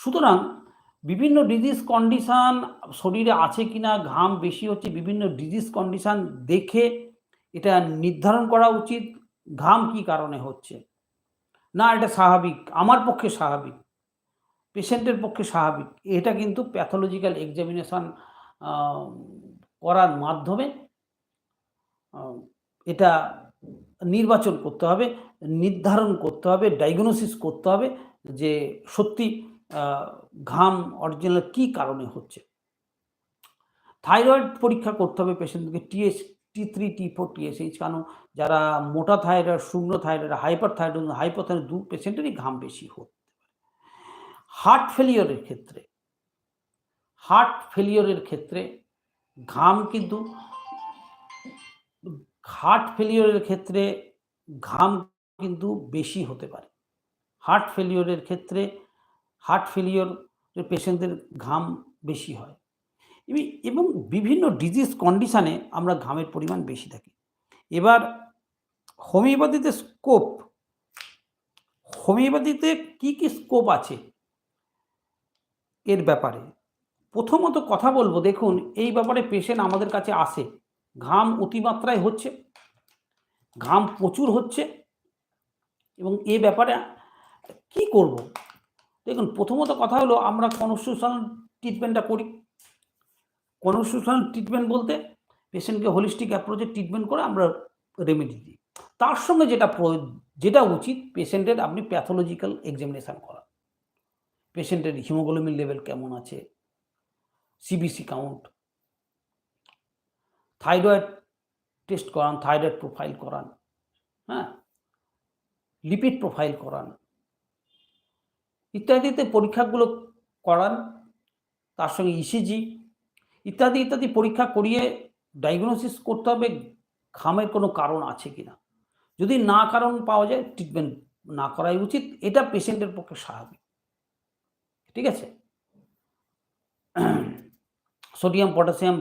সুতরাং বিভিন্ন disease condition শরীরে আছে কিনা, ঘাম বেশি হচ্ছে, বিভিন্ন ডিজিজ কন্ডিশন দেখে এটা নির্ধারণ করা উচিত ঘাম কি কারণে হচ্ছে। না এটা স্বাভাবিক, আমার পক্ষে স্বাভাবিক, পেশেন্টের পক্ষে স্বাভাবিক। এটা কিন্তু প্যাথোলজিক্যাল এক্সামিনেশন আ করার মাধ্যমে আ এটা নির্বাচন করতে হবে, নির্ধারণ করতে হবে, ডায়াগনোসিস করতে হবে যে সত্যি আ ঘাম অরিজিনাল কি কারণে হচ্ছে। থাইরয়েড পরীক্ষা করতে হবে পেশেন্টকে T3, T4, TSH কারণ যারা মোটা থাইরয়েড, শুকনো থাইরয়েড, হাইপোথাইরয়েড ২ পেশেন্টেরই ঘাম বেশি হতে পারে। হার্ট ফেলিওরের ক্ষেত্রে ঘাম কিন্তু হার্ট ফেলিওরের ক্ষেত্রে ঘাম কিন্তু বেশি হতে পারে। হার্ট ফেলিওরের ক্ষেত্রে হার্ট ফেলিওরের পেশেন্টদের ঘাম বেশি হয়। এবং বিভিন্ন ডিজিজ কন্ডিশনে আমরা ঘামের পরিমাণ বেশি থাকি। এবার হোমিওপ্যাথিতে হোমিওপ্যাথিতে কি স্কোপ আছে এর ব্যাপারে? প্রথমত কথা বলব দেখুন এই ব্যাপারে পেশেন্ট আমাদের কাছে আসে। ঘাম অতিমাত্রায় হচ্ছে, ঘাম প্রচুর হচ্ছে এবং এ ব্যাপারে কি করব? দেখুন প্রথমত কথা হলো আমরা কনস্টিটিউশনাল ট্রিটমেন্টটা করি। কনস্টিটিউশনাল ট্রিটমেন্ট বলতে পেশেন্টকে হোলিস্টিক অ্যাপ্রোচে ট্রিটমেন্ট করে আমরা রেমেডি দিই। তার সঙ্গে যেটা উচিত পেশেন্টের আপনি প্যাথোলজিক্যাল এক্সামিনেশন করা। পেশেন্টের হিমোগ্লোবিন লেভেল কেমন আছে, সিবিসি কাউন্ট, থাইরয়েড টেস্ট করান, থাইরয়েড প্রোফাইল করান, হ্যাঁ? লিপিড প্রোফাইল করান। ইত্যাদিতে পরীক্ষাগুলো করান। তার সঙ্গে ইসিজি ইত্যাদি পরীক্ষা করিয়ে ডায়াগনোসিস করতে হবে ঘামের কোনো কারণ আছে কিনা। যদি না কারণ পাওয়া যায় ট্রিটমেন্ট না করাই উচিত। এটা পেশেন্টের পক্ষে স্বাভাবিক। ঠিক আছে? সোডিয়াম, পটাশিয়াম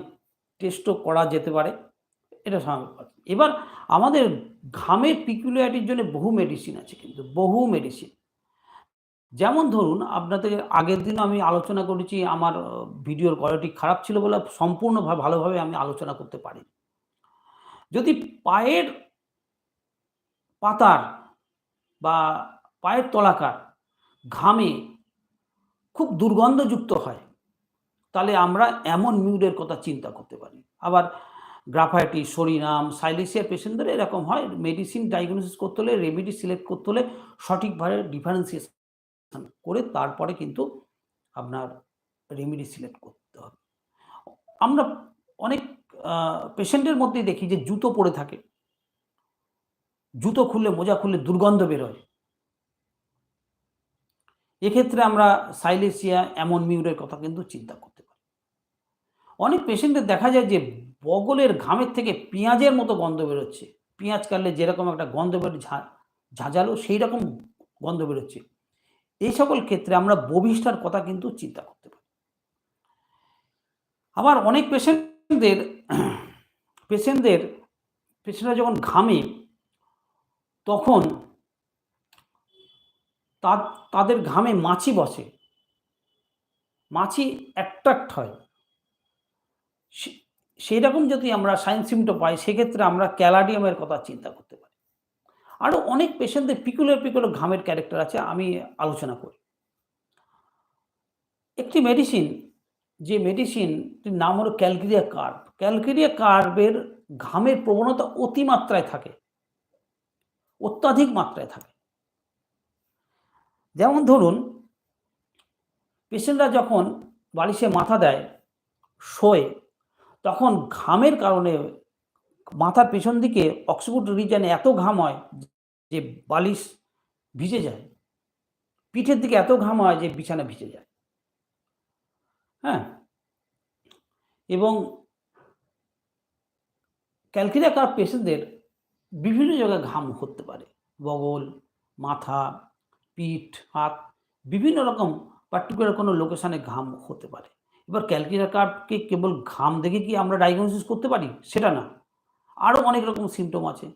টেস্টও করা যেতে পারে। এটা স্বাভাবিক কথা। এবার আমাদের ঘামের পিকুলিয়ারিটির জন্য বহু মেডিসিন আছে কিন্তু, বহু মেডিসিন। যেমন ধরুন আপনাদের আগের দিনও আমি আলোচনা করেছি আমার ভিডিওর কোয়ালিটি খারাপ ছিল বলে সম্পূর্ণ ভালোভাবে আমি আলোচনা করতে পারিনি। যদি পায়ের পাতার বা পায়ের তলাকার ঘামে খুব দুর্গন্ধযুক্ত হয়, তাহলে আমরা এমন মিউডের কথা চিন্তা করতে পারি। আবার গ্রাফাইটিস, সরিনাম, সাইলেসিয়া পেশেন্টদের এরকম হয়। মেডিসিন ডায়াগনোসিস করতে হলে, রেমেডি সিলেক্ট করতে হলে সঠিকভাবে ডিফারেন্সিয়েশন করে তারপরে কিন্তু আপনার রেমেডি সিলেক্ট করতে হবে। আমরা অনেক পেশেন্টের মধ্যেই দেখি যে জুতো পরে থাকে। জুতো খুললে, মোজা খুললে দুর্গন্ধ বেরোয়। এক্ষেত্রে আমরা সাইলেসিয়া, অ্যামোনিউরের কথা কিন্তু চিন্তা করতে পারি। অনেক পেশেন্টের দেখা যায় যে বগলের ঘামের থেকে পেঁয়াজের মতো গন্ধ বেরোচ্ছে। পেঁয়াজ কাটলে যেরকম একটা গন্ধ বেরোয় ঝাঁঝালো সেই রকম গন্ধ বেরোচ্ছে। এই সকল ক্ষেত্রে আমরা বহিষ্ঠার কথা কিন্তু চিন্তা করতে পারি। আবার অনেক পেশেন্টরা যখন ঘামে তখন তাদের ঘামে মাছি বসে। মাছি অ্যাট্রাক্ট হয়। সেইরকম যদি আমরা সাইন সিম্পটম পাই সেক্ষেত্রে আমরা ক্যালাডিয়ামের কথা চিন্তা করতে পারি। আরও অনেক পেশেন্টদের পিকুলার ঘামের ক্যারেক্টার আছে আমি আলোচনা করি। একটি মেডিসিন যে মেডিসিনটির নাম হলো ক্যালকেরিয়া কার্ব। ক্যালকেরিয়া কার্বের ঘামের প্রবণতা অতিমাত্রায় থাকে, অত্যাধিক মাত্রায় থাকে। যেমন ধরুন পেশেন্টরা যখন বালিশে মাথা দেয়, শোয়, তখন ঘামের কারণে মাথার পেছন দিকে অক্সিপিট রিজিয়নে এত ঘাম হয় যে বালিশ ভিজে যায়। পিঠের দিকে এত ঘাম হয় যে বিছানা ভিজে যায়। হ্যাঁ? এবং ক্যালকেরিয়া কার্ব পেশেন্টদের বিভিন্ন জায়গায় ঘাম হতে পারে। বগল, মাথা, পিঠ, হাত বিভিন্ন রকম পার্টিকুলার কোনো লোকেশনে ঘাম হতে পারে। এবার ক্যালকেরিয়া কার্বকে কেবল ঘাম দেখে কি আমরা ডায়াগনোসিস করতে পারি? সেটা না। আরও অনেক রকম সিম্পটম আছে।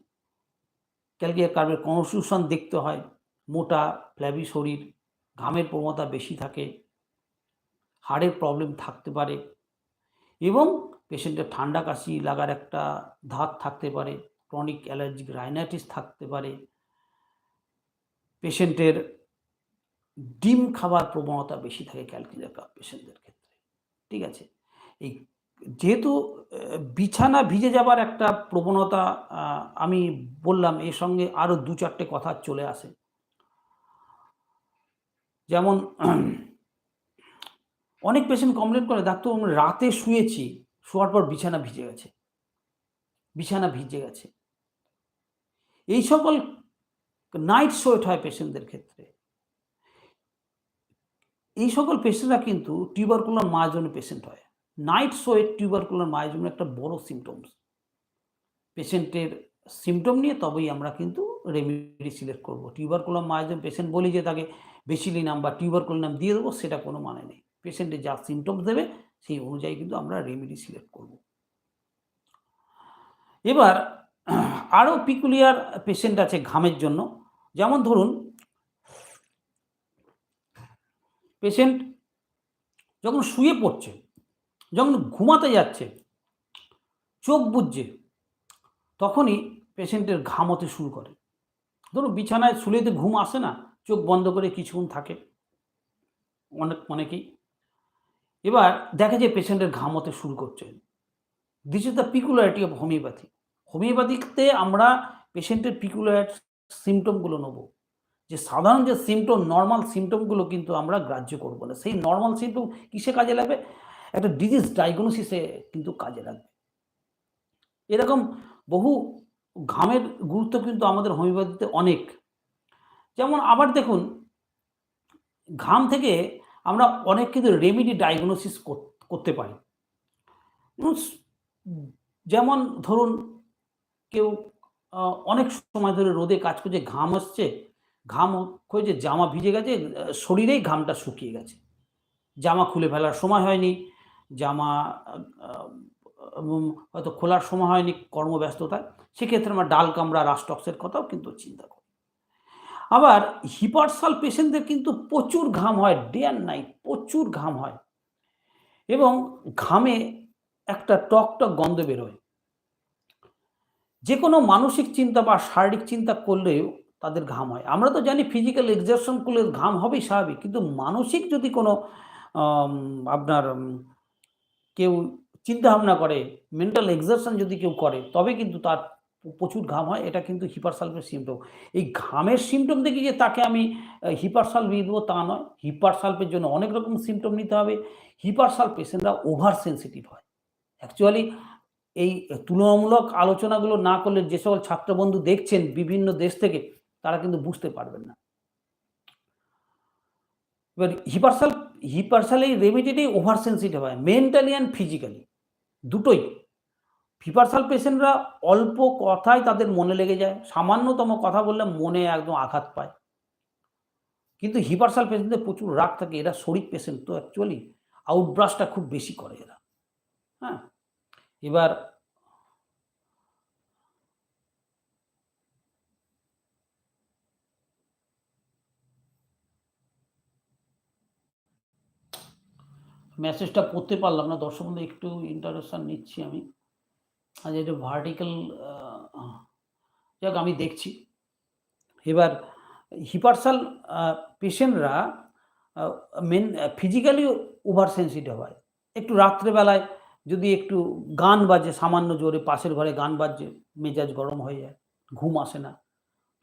ক্যালকেরিয়া কার্বের কনস্টিটিউশন দেখতে হয়। মোটা, ফ্ল্যাবি শরীর, ঘামের প্রবণতা বেশি থাকে। হাড়ের প্রবলেম থাকতে পারে এবং পেশেন্টের ঠান্ডা কাশি লাগার একটা ধাত থাকতে পারে, ক্রনিক অ্যালার্জিক রাইনাইটিস থাকতে পারে, পেশেন্টের ডিম খাবার প্রবণতা বেশি থাকে ক্যালকুলার কাপ পেশেন্টদের ক্ষেত্রে। ঠিক আছে? এই যেহেতু বিছানা ভিজে যাবার একটা প্রবণতা আমি বললাম, এর সঙ্গে আরো ২-৪ টে কথা চলে আসে। যেমন অনেক পেশেন্ট কমপ্লেইন করে, "ডাক্তার আমি রাতে শুয়েছি, শোয়ার পর বিছানা ভিজে গেছে। বিছানা ভিজে গেছে।" এই সকল নাইট সোয়েট হয় পেশেন্টদের ক্ষেত্রে। এই সকল পেশেন্টরা কিন্তু টিউবারকুলার মায়োজনি পেশেন্ট হয়। নাইট সোয়েট টিউবারকুলার মায়োজনির একটা বড় সিম্পটমস। পেশেন্টের সিম্পটম নিয়ে তবেই আমরা কিন্তু রেমেডি সিলেক্ট করব। টিউবারকুলার মায়োজনি পেশেন্ট বলি যে তাকে বেসিলিনাম বা টিউবারকুলিনাম দিয়ে দেবো, সেটা কোনো মানে নেই। পেশেন্টের যা সিম্পটমস দেবে সেই অনুযায়ী কিন্তু আমরা রেমেডি সিলেক্ট করব। এবার আরও পিকুলিয়ার পেশেন্ট আছে ঘামের জন্য। যেমন ধরুন, পেশেন্ট যখন শুয়ে পড়ছে, যখন ঘুমাতে যাচ্ছে, চোখ বুজছে, তখনই পেশেন্টের ঘাম হতে শুরু করে। ধরুন বিছানায় শুলেতে ঘুম আসে না, চোখ বন্ধ করে কিছুক্ষণ থাকে অনেকেই। এবার দেখা যায় পেশেন্টের ঘাম হতে শুরু করছে। This is the peculiarity of homeopathy. হোমিওপ্যাথিতে আমরা পেশেন্টের পিকুলার সিম্পটমগুলো নেব। যে সাধারণ যে সিম্পটম, নরমাল সিম্পটমগুলো কিন্তু আমরা গ্রাহ্য করব না। সেই নরমাল সিম্পটম কিসে কাজে লাগবে? একটা ডিজিজ ডায়াগনোসিসে কিন্তু কাজে লাগবে। এরকম বহু ঘামের গুরুত্ব কিন্তু আমাদের হোমিওপ্যাথিতে অনেক। যেমন আবার দেখুন, ঘাম থেকে আমরা অনেক কিন্তু রেমেডি ডায়াগনোসিস করতে পারি। যেমন ধরুন, কেউ অনেক সময় ধরে রোদে কাজ করছে, ঘাম আসছে, ঘাম হয়েছে, জামা ভিজে গেছে, শরীরেই ঘামটা শুকিয়ে গেছে। জামা খুলে ফেলার সময় হয়নি, জামা হয়তো খোলার সময় হয়নি কর্মব্যস্ততায়। সেক্ষেত্রে আমরা ডাল কামড়া রাস্টক্সের কথাও কিন্তু চিন্তা করি। আবার হিপারসাল পেশেন্টদের কিন্তু প্রচুর ঘাম হয়, ডে অ্যান্ড নাইট প্রচুর ঘাম হয় এবং ঘামে একটা টক গন্ধ বেরোয়। যে কোনো মানসিক চিন্তা বা শারীরিক চিন্তা করলেও তাদের ঘাম হয়। আমরা তো জানি ফিজিক্যাল এক্সারশন করলে ঘাম হবেই স্বাভাবিক। কিন্তু মানসিক যদি কোনো আপনার কেউ চিন্তাভাবনা করে, মেন্টাল এক্সারশন যদি কেউ করে, তবে কিন্তু তার প্রচুর ঘাম হয়। এটা কিন্তু হিপারসালভের সিম্পটম। এই ঘামের সিম্পটম দেখে যে তাকে আমি হিপারসালভ দিয়ে দেবো তা নয়। হিপারসালভের জন্য অনেক রকম সিম্পটম নিতে হবে। হিপারসালভ পেশেন্টরা ওভার সেনসিটিভ হয়। অ্যাকচুয়ালি এই তুলনামূলক আলোচনাগুলো না করলে যে সকল ছাত্রবন্ধু দেখছেন বিভিন্ন দেশ থেকে, তারা কিন্তু বুঝতে পারবেন না। এবার হিপারসাল এই রেমেডিটাই ওভার সেনসিটিভ হয়, মেন্টালি অ্যান্ড ফিজিক্যালি দুটোই। হিপারসাল পেশেন্টরা অল্প কথায় তাদের মনে লেগে যায়, সামান্যতম কথা বললে মনে একদম আঘাত পায়। কিন্তু হিপারসাল পেশেন্টদের প্রচুর রাগ থাকে, এরা শরিক পেশেন্ট তো অ্যাকচুয়ালি আউটব্রাস্টটা খুব বেশি করে এরা। হ্যাঁ, এবার মেসেজটা পড়তে পারলাম না, দর্শক বন্ধু একটু ইন্টারেকশন নিচ্ছি আমি। আজ এটা ভার্টিক্যাল যাক আমি দেখছি। এবার হিপারসাল পেশেন্টরা ফিজিক্যালি ওভার সেনসিটিভ হয়। একটু রাত্রেবেলায় যদি একটু গান বাজে সামান্য জোরে, পাশের ঘরে গান বাজছে, মেজাজ গরম হয়ে যায়, ঘুম আসে না।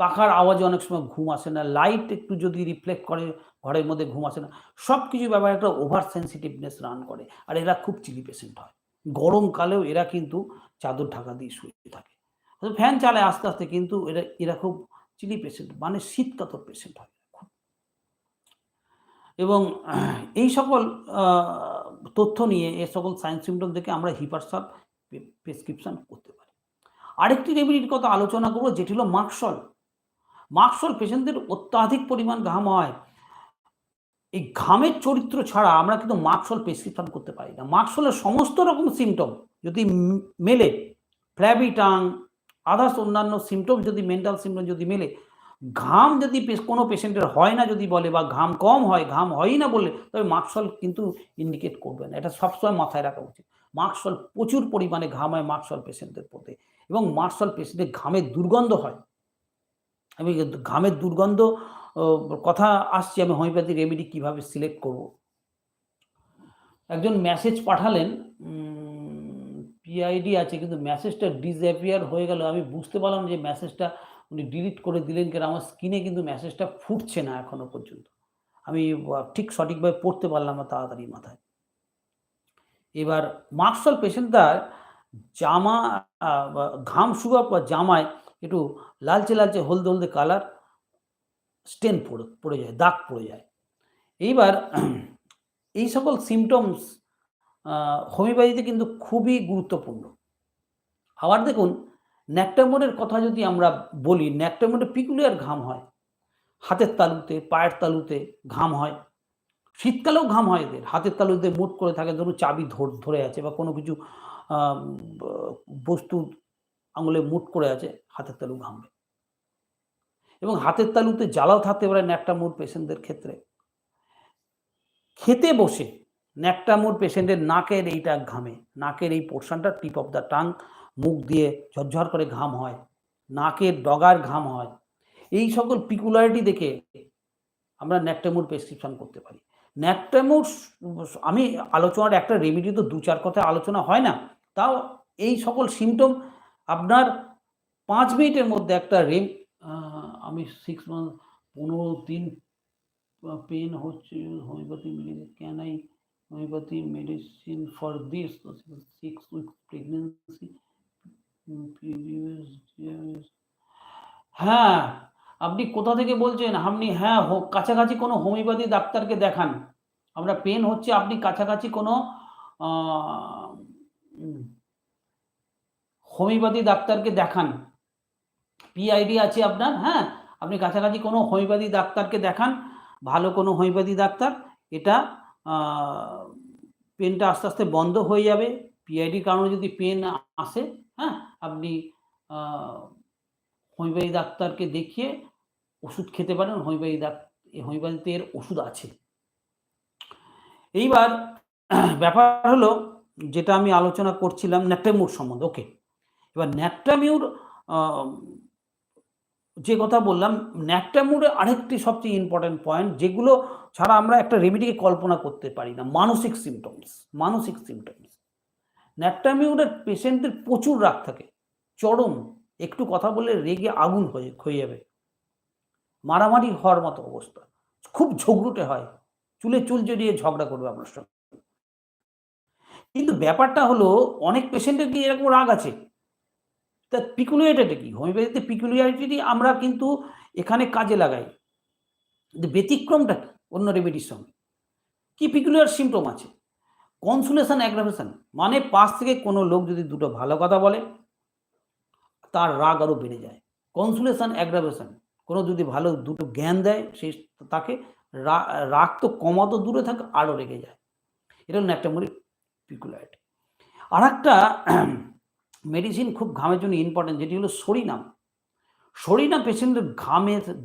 পাখার আওয়াজে অনেক সময় ঘুম আসে না। লাইট একটু যদি রিফ্লেক্ট করে ঘরের মধ্যে ঘুম আসে না। সবকিছু ব্যাপারে একটা ওভার সেনসিটিভনেস রান করে। আর এরা খুব চিলি পেশেন্ট হয়। গরমকালেও এরা কিন্তু চাদর ঢাকা দিয়ে শুয়ে থাকে। ফ্যান চালায় আস্তে, আস্তে, কিন্তু এরা খুব চিলি পেশেন্ট, মানে শীতকাতর পেশেন্ট হয় খুব। এবং এই সকল তথ্য নিয়ে এ সকল সাইন সিম্পটম দেখে আমরা হিপারসাল প্রেসক্রিপশন করতে পারি। আরেকটি রেমেডির কথা আলোচনা করব, যেটি হলো মাকসল। মাকসল পেশেন্টদের অত্যাধিক পরিমাণ ঘাম হয়। এই ঘামের চরিত্র ছাড়া আমরা কিন্তু মাকসল প্রেসক্রিপশন করতে পারি না। মাকসলের সমস্ত রকম সিম্পটম যদি মেলে, ফ্ল্যাবি টাং, আদার্স অন্যান্য সিম্পটম যদি মেন্টাল সিম্পটম যদি মেলে, ঘাম যদি কোনো পেশেন্টের হয় না যদি বলে বা ঘাম কম হয়, ঘাম হয়ই না বললে, তবে মাকসল কিন্তু ইন্ডিকেট করবে না। এটা সবসময় মাথায় রাখা উচিত। মাকসল প্রচুর পরিমাণে ঘাম হয় মাকসল পেশেন্টদের প্রতি এবং মাকসল পেশেন্টের ঘামের দুর্গন্ধ হয়। আমি ঘামের দুর্গন্ধ কথা আসছি, আমি হোমিওপ্যাথি রেমেডি কিভাবে সিলেক্ট করব। একজন মেসেজ পাঠালেন, পিআইডি আছে কিন্তু মেসেজটা ডিসঅ্যাপিয়ার হয়ে গেল। আমি বুঝতে পারলাম যে মেসেজটা উনি ডিলিট করে দিলেন কেন, আমার স্ক্রিনে কিন্তু মেসেজটা ফুটছে না এখনো পর্যন্ত। আমি ঠিক সঠিকভাবে পড়তে পারলাম না তাড়াতাড়ি মাথায়। এবার মাকসল পেশেন্টটার জামা ঘাম শুকার পর জামায় একটু লালচে, লালচে, হলদে, হলদে কালার স্টেন পড়ে যায়, দাগ পড়ে যায়। এইবার এই সকল সিম্পটমস হোমিওপ্যাথিতে কিন্তু খুবই গুরুত্বপূর্ণ। আবার দেখুন, ন্যাক্টামোরের কথা যদি আমরা বলি, ন্যাক্টামোরে পিকুলিয়ার ঘাম হয়। হাতের তালুতে, পায়ের তালুতে ঘাম হয়। শীতকালেও ঘাম হয় এদের। হাতের তালুতে মুঠ করে থাকে, ধরুন চাবি ধরে আছে বা কোনো কিছু আম ব বস্তু আঙুলে মুঠ করে আছে, হাতের তালু ঘামবে। এবং হাতের তালুতে জ্বালাও থাকতে পারে ন্যাক্টামোর পেশেন্টদের ক্ষেত্রে। খেতে বসে ন্যাক্টামোর পেশেন্টের নাকের এইটা ঘামে। নাকের এই পোরশনটা টিপ অফ দ্য টাং, মুখ দিয়ে ঝরঝর করে ঘাম হয়। নাকের ডগার ঘাম হয়। এই সকল পিকুলারিটি দেখে আমরা ন্যাক্টামোর প্রেসক্রিপশন করতে পারি। ন্যাক্টামোর আমি আলোচনার একটা রেমেডি তো ২-৪ কথায় আলোচনা হয় না। তাও এই সকল সিম্পটম আপনার ৫ মিনিটের মধ্যে একটা আমি 6 মান্থ ১৫ দিন পেন হচ্ছে, homeopathy medicine, can I homeopathy medicine for this 6 weeks pregnancy previous. হ্যাঁ, আপনি কোথা থেকে বলছেন? আপনি হ্যাঁ, কাছাকাছি কোনো হোমিওপ্যাথি ডাক্তারকে দেখান। আপনার পেন হচ্ছে, আপনি কাছাকাছি কোনো আ উম হোমিওপ্যাথি ডাক্তারকে দেখান। পিআইডি আছে আপনার, হ্যাঁ? আপনি কাছাকাছি কোনো হোমিওপ্যাথি ডাক্তারকে দেখান। ভালো কোনো হোমিওপ্যাথি ডাক্তার। এটা আ পেনটা আস্তে, আস্তে বন্ধ হয়ে যাবে। পিআইডির কারণে যদি পেন আসে, হ্যাঁ? আপনি আ হোমিওপ্যাথি ডাক্তারকে দেখিয়ে ওষুধ খেতে পারেন। হোমিওপ্যাথিতে এর ওষুধ আছে। এইবার ব্যাপার হলো, যেটা আমি আলোচনা করছিলাম ন্যাক্টামিউর সম্বন্ধে। ওকে। এবার ন্যাক্টামিউর আ যে কথা বললাম, ন্যাক্টামিউরে আরেকটি সবচেয়ে ইম্পোর্টেন্ট পয়েন্ট, যেগুলো ছাড়া আমরা একটা রেমেডিকে কল্পনা করতে পারি না। মানসিক সিম্পটমস। মানসিক সিম্পটমস। ন্যাক্টামিউরের পেশেন্টদের প্রচুর রাগ থাকে। চরম। একটু কথা বললে রেগে আগুন হয়ে যাবে। মারামারি হওয়ার মতো অবস্থা। খুব ঝগড়ুটে হয়। চুলে চুল জড়িয়ে ঝগড়া করবে আপনার সঙ্গে। কিন্তু ব্যাপারটা হলো, অনেক পেশেন্টের কি এরকম রাগ আছে? তার পিকুলিয়ারিটি কি? হোমিওপ্যাথিতে পিকুলিয়ারিটি আমরা কিন্তু এখানে কাজে লাগাই। কিন্তু ব্যতিক্রমটা কি অন্য রেমেডির সঙ্গে? কি পিকুলিয়ার সিম্পটম আছে? কনসোলেশন অ্যাগ্রাভেশন, মানে পাশ থেকে কোনো লোক যদি দুটো ভালো কথা বলে, তার রাগ আরো বেড়ে যায়। কনসোলেশন অ্যাগ্রাভেশন, কোনো যদি ভালো দুটো জ্ঞান দেয়, তাকে রাগ তো কমা তো দূরে থাক, আরো রেগে যায়। এটা হলো ন্যাক্টামোরিক পিকুলিয়ারিটি। আরেকটা মেডিসিন খুব ঘামের জন্য ইম্পোর্টেন্ট, যেটি হলো সরিনাম। সরিনাম পেশেন্টের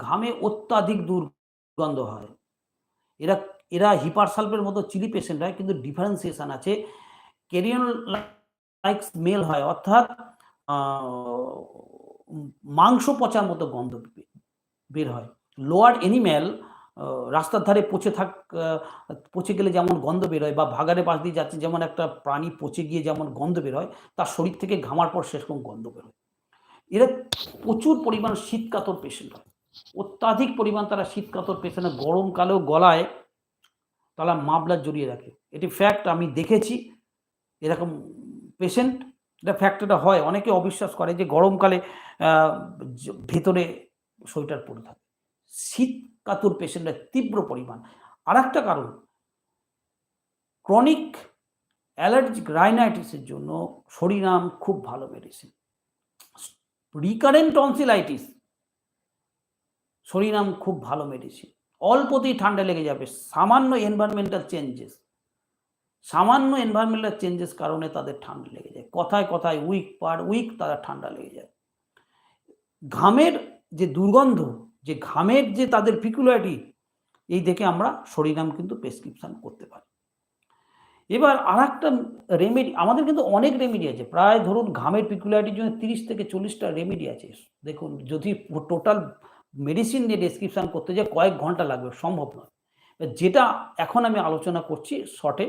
ঘামে অত্যাধিক দুর্গন্ধ হয়। এরা হিপারসালফের মতো চিলি পেশেন্ট হয়, কিন্তু ডিফারেন্সিয়েশন আছে। ক্যারিয়ন লাইক স্মেল হয়, অর্থাৎ আ মাংস পচার মতো গন্ধ বের হয়। লোয়ার অ্যানিম্যাল রাস্তার ধারে পচে গেলে যেমন গন্ধ বের হয়, বা ভাগাড়ের পাশ দিয়ে যাচ্ছে যেমন একটা প্রাণী পচে গিয়ে যেমন গন্ধ বের হয়, তার শরীর থেকে ঘামার পর সেরকম গন্ধ বের হয়। এরা প্রচুর পরিমাণ শীতকাতর পেশেন্ট হয়। অত্যাধিক পরিমাণ তারা শীতকাতর পেশেন্ট হয়। গরমকালেও গলায় তারা মাফলার জড়িয়ে রাখে। এটি ফ্যাক্ট, আমি দেখেছি এরকম পেশেন্ট। এটা ফ্যাক্ট, এটা হয়। অনেকে অবিশ্বাস করে যে গরমকালে আ ভেতরে সোয়েটার পরে থাকে। শীতকাতর পেশেন্টরা তীব্র পরিমাণ। আরেকটা কারণ, ক্রনিক অ্যালার্জিক রাইনাইটিসের জন্য সরিনাম খুব ভালো মেডিসিন। রিকারেন্ট টনসিলাইটিস, সরিনাম খুব ভালো মেডিসিন। অল্পতেই ঠান্ডা লেগে যাবে। সামান্য এনভায়রনমেন্টাল চেঞ্জেস কারণে তাদের ঠান্ডা লেগে যায়। কথায়, কথায় উইক পার উইক তারা ঠান্ডা লেগে যায়। ঘামের যে দুর্গন্ধ, যে ঘামের যে তাদের পিকুলারিটি এই দেখে আমরা সরিনাম কিন্তু প্রেসক্রিপশন করতে পারি। এবার আরেকটা রেমেডি, আমাদের কিন্তু অনেক রেমেডি আছে, প্রায় ধরুন ঘামের পিকুলারিটির জন্য 30 থেকে 40টা রেমেডি আছে। দেখুন যদি টোটাল মেডিসিন নিয়ে ডেসক্রিপশন করতে যাই কয়েক ঘন্টা লাগবে, সম্ভব নয়। যেটা এখন আমি আলোচনা করছি শর্টে,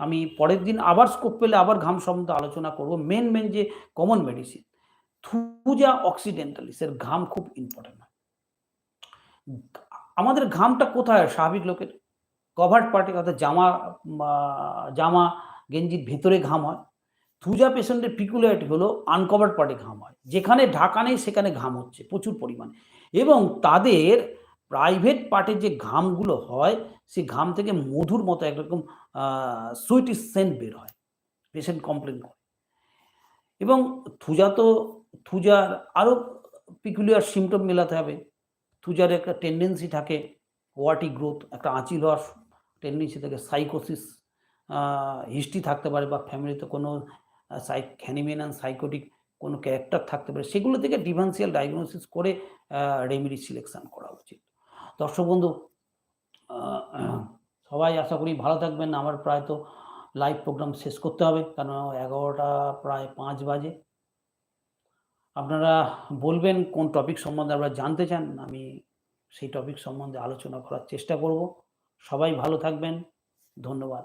আমি পরের দিন আবার স্কোপ পেলে আবার ঘাম সম্বন্ধে আলোচনা করব। মেন যে কমন মেডিসিন থুজা অক্সিডেন্টালিস এর ঘাম খুব ইম্পর্টেন্ট হয়। আমাদের ঘামটা কোথায় হয় স্বাভাবিক লোকের? কভার্ড পার্টে, অর্থাৎ জামা গেঞ্জির ভেতরে ঘাম হয়। থুজা পেশেন্টের পিকুলারিটি হলো আনকভার্ড পার্টে ঘাম হয়, যেখানে ঢাকা নেই সেখানে ঘাম হচ্ছে প্রচুর পরিমাণে, এবং তাদের প্রাইভেট পার্টে যে ঘামগুলো হয় সেই ঘাম থেকে মধুর মতো একরকম সুইট সেন্ট বের হয়, পেশেন্ট কমপ্লেন করে। এবং থুজার আরও পিকুলিয়ার সিমটম মেলাতে হবে। থুজার একটা টেন্ডেন্সি থাকে ওয়াটি গ্রোথ, একটা আঁচিল হওয়ার টেন্ডেন্সি থাকে, সাইকোসিস হিস্ট্রি থাকতে পারে, বা ফ্যামিলিতে কোনো হ্যানিম্যান সাইকোটিক কোনো ক্যারেক্টার থাকতে পারে, সেগুলো থেকে ডিফারেন্সিয়াল ডায়াগনোসিস করে রেমেডি সিলেকশন করা উচিত। দর্শক বন্ধু, সবাই আশা করি ভালো থাকবেন। আমার প্রায় তো লাইভ প্রোগ্রাম শেষ করতে হবে, কারণ 11টা প্রায় 5 বাজে। আপনারা বলবেন কোন টপিক সম্বন্ধে আপনারা জানতে চান, আমি সেই টপিক সম্বন্ধে আলোচনা করার চেষ্টা করব। সবাই ভালো থাকবেন, ধন্যবাদ।